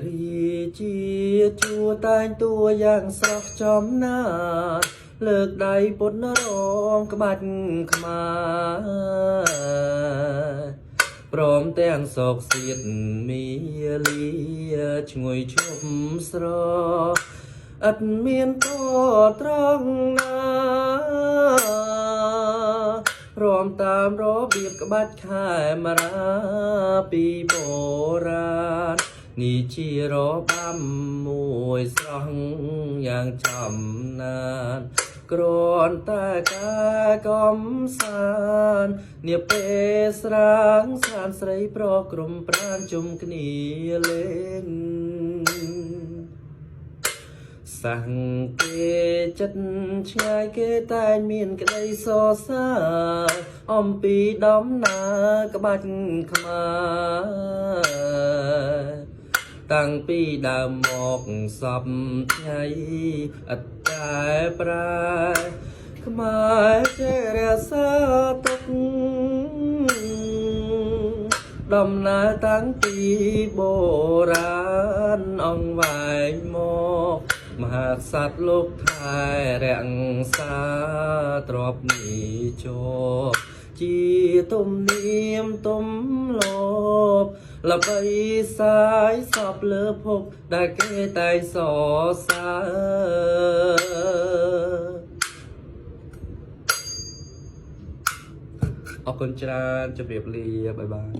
រីជាជួតែងតួយ៉ាងស្រស់ចំណាលើកដៃពុនរងក្បាច់ខ្មែរព្រមទាំងសោកសៀតមាលាឈ្ងុយឈប់ស្រឥតមានតត្រង់ណាព្រមតាមរបៀបក្បាច់ខែមរាពីបុរាណនេះជារបាំមួយស្រស់យ៉ាងចំណានគ្រាន់តែការកំសាន្តនាពេលស្រាងសានស្រីប្រក្រុមប្រានជុំគ្នាលេងសាំងគេចិត្តឆ្ងាយគេតែមានក្តីសរសើរអំពីដំណើរក្បាច់ខ្មែរតាំងពីដើមមកសពថ្ងៃអត់តែប្រែខ្មែរចេះរក្សាទុកដំណើរតាំងពីបុរាណអង្វែងមកមហាក្សត្រលោកថែរក្សាទ្រព្យនេះជាប់ជាទំនៀមទំលាប់ល្បីសាយសពលើភពដែលគេតែងសរសើរអរគុណច្រើនជម្រាបលាបាយបាយ